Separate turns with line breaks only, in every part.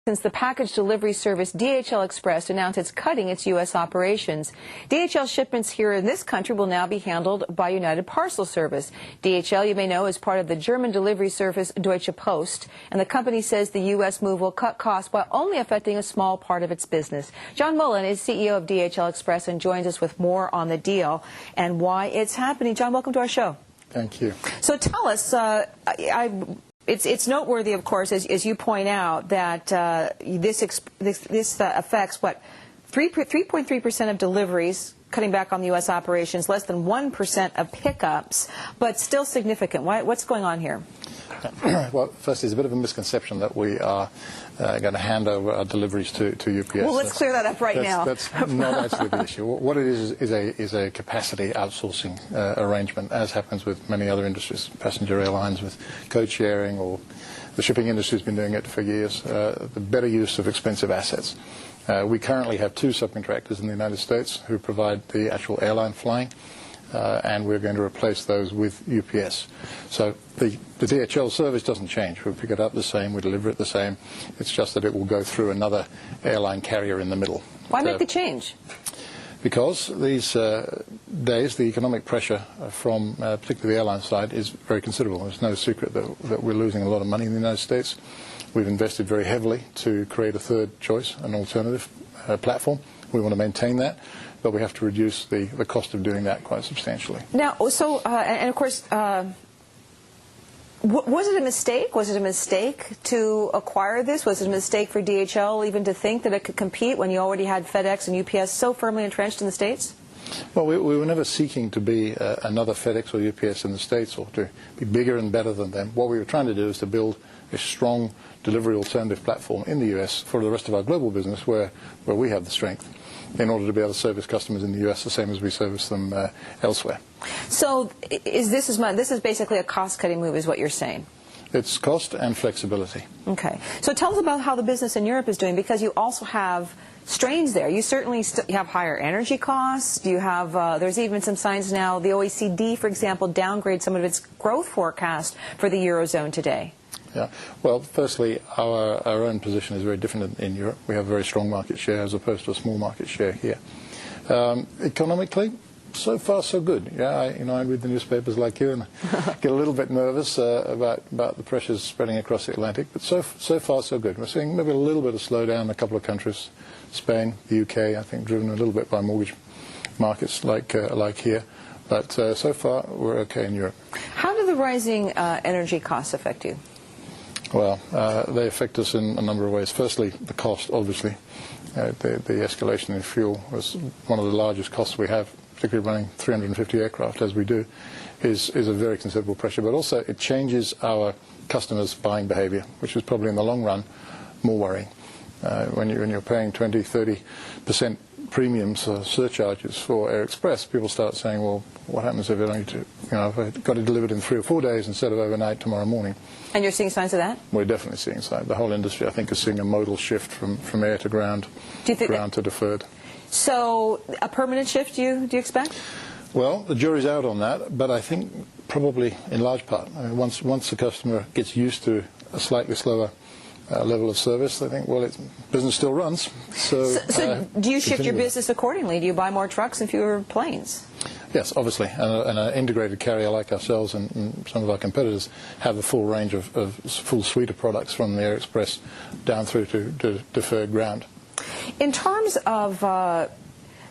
Since the package delivery service DHL Express announced it's cutting its U.S. operations. DHL shipments here in this country will now be handled by United Parcel Service. DHL, you may know, is part of the German delivery service Deutsche Post, and the company says the U.S. move will cut costs while only affecting a small part of its business. John Mullen is CEO of DHL Express and joins us with more on the deal and why it's happening. John, welcome to our show.
Thank you.
So tell us, It's noteworthy, of course, as you point out, that this affects, what, 3.3% of deliveries, cutting back on the U.S. operations, less than 1% of pickups, but still significant. What's going on here?
Well, first, there's a bit of a misconception that we are going to hand over our deliveries to UPS.
Well, let's clear that up now.
That's not actually the issue. What it is a capacity outsourcing arrangement, as happens with many other industries, passenger airlines with code sharing, or the shipping industry has been doing it for years, the better use of expensive assets. We currently have two subcontractors in the United States who provide the actual airline flying. And we're going to replace those with UPS. So the DHL service doesn't change. We pick it up the same, we deliver it the same. It's just that it will go through another airline carrier in the middle.
Why make the change?
Because these days the economic pressure from particularly the airline side is very considerable. There's no secret that we're losing a lot of money in the United States. We've invested very heavily to create a third choice, an alternative platform. We want to maintain that, but we have to reduce the cost of doing that quite substantially.
Now, so, and of course, was it a mistake? Was it a mistake to acquire this? Was it a mistake for DHL even to think that it could compete when you already had FedEx and UPS so firmly entrenched in the States?
Well, we were never seeking to be another FedEx or UPS in the States or to be bigger and better than them. What we were trying to do is to build a strong delivery alternative platform in the U.S. for the rest of our global business where we have the strength, in order to be able to service customers in the U.S. the same as we service them elsewhere.
So this is basically a cost-cutting move, is what you're saying?
It's cost and flexibility.
Okay. So tell us about how the business in Europe is doing, because you also have strains there. You certainly you have higher energy costs. You have there's even some signs now the OECD, for example, downgrade some of its growth forecast for the Eurozone today.
Yeah. Well, firstly, our own position is very different in Europe. We have a very strong market share as opposed to a small market share here. Economically, so far so good. Yeah, I read the newspapers like you and get a little bit nervous about the pressures spreading across the Atlantic. But so far so good. We're seeing maybe a little bit of slowdown in a couple of countries, Spain, the UK, I think, driven a little bit by mortgage markets like here. But so far we're okay in Europe. How
do the rising energy costs affect you?
Well, they affect us in a number of ways. Firstly, the cost, obviously. The escalation in fuel was one of the largest costs we have, particularly running 350 aircraft, as we do, is a very considerable pressure. But also it changes our customers' buying behavior, which is probably in the long run more worrying. When you're paying 20, 30% premiums or surcharges for Air Express, people start saying, well, what happens if if I got it delivered in 3 or 4 days instead of overnight tomorrow morning?
And you're seeing signs of that?
We're definitely seeing signs. The whole industry, I think, is seeing a modal shift from air to ground, ground to deferred.
So a permanent shift, do you expect?
Well, the jury's out on that, but I think probably in large part. I mean, once the customer gets used to a slightly slower level of service, I think, well, business still runs. So
do you shift your business accordingly? Do you buy more trucks and fewer planes?
Yes, obviously. And an integrated carrier like ourselves and some of our competitors have a full range of full suite of products from the Air Express down through to deferred ground.
In terms of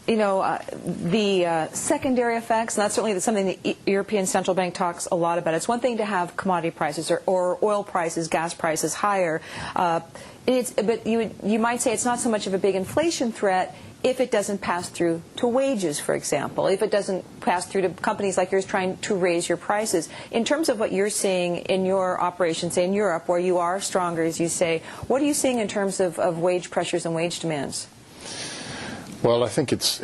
the secondary effects, and that's certainly something the European Central Bank talks a lot about. It's one thing to have commodity prices or oil prices, gas prices higher, but you might say it's not so much of a big inflation threat if it doesn't pass through to wages, for example, if it doesn't pass through to companies like yours trying to raise your prices. In terms of what you're seeing in your operations, say in Europe, where you are stronger, as you say, what are you seeing in terms of wage pressures and wage demands?
Well, I think it's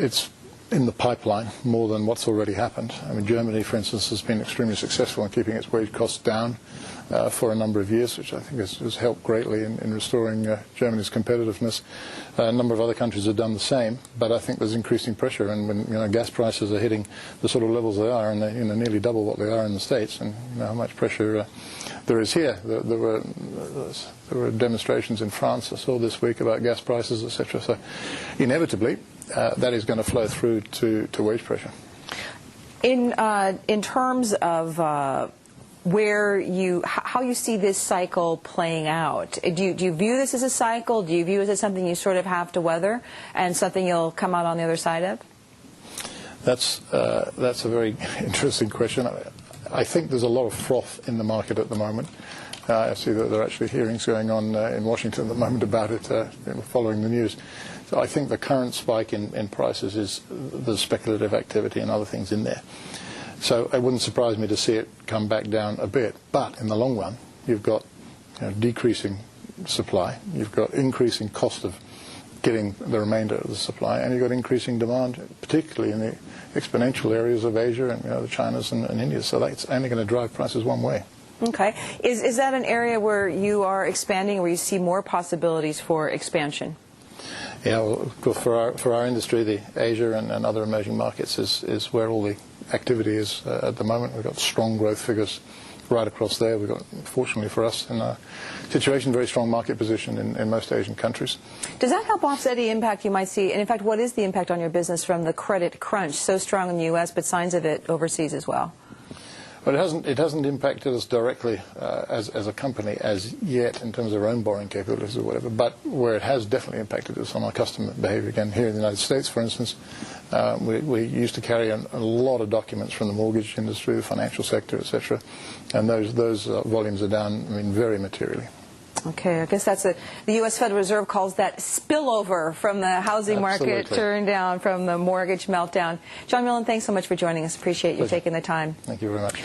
in the pipeline more than what's already happened. I mean, Germany, for instance, has been extremely successful in keeping its wage costs down. for a number of years, which I think has helped greatly in restoring Germany's competitiveness. A number of other countries have done the same, but I think there's increasing pressure, and when gas prices are hitting the sort of levels they are, and they're nearly double what they are in the States, and how much pressure there is here. There were demonstrations in France I saw this week about gas prices, etc. So inevitably, that is going to flow through to wage pressure.
In terms of how you see this cycle playing out, do you view this as a cycle? Do you view it as something you sort of have to weather and something you'll come out on the other side of?
That's a very interesting question. I think there's a lot of froth in the market at the moment. I see that there are actually hearings going on in Washington at the moment about it, following the news. So I think the current spike in prices is the speculative activity and other things in there. So it wouldn't surprise me to see it come back down a bit. But in the long run, you've got decreasing supply, you've got increasing cost of getting the remainder of the supply, and you've got increasing demand, particularly in the exponential areas of Asia and the Chinas and India. So that's only going to drive prices one way.
Okay. Is that an area where you are expanding, where you see more possibilities for expansion?
Yeah, well, of course, for our industry, the Asia and other emerging markets is where all the activity is at the moment. We've got strong growth figures right across there. We've got, fortunately for us, in our situation, very strong market position in most Asian countries. Does
that help offset the impact you might see? And in fact, what is the impact on your business from the credit crunch, so strong in the U.S., but signs of it overseas as well?
Well, it hasn't impacted us directly as a company as yet in terms of our own borrowing capabilities or whatever, but where it has definitely impacted us on our customer behavior. Again, here in the United States, for instance, we used to carry a lot of documents from the mortgage industry, the financial sector, etc., and those volumes are down, very materially.
Okay, I guess that's the U.S. Federal Reserve calls that spillover from the housing market turn down, from the mortgage meltdown. John Millen, thanks so much for joining us. Appreciate you taking the time.
Thank you very much.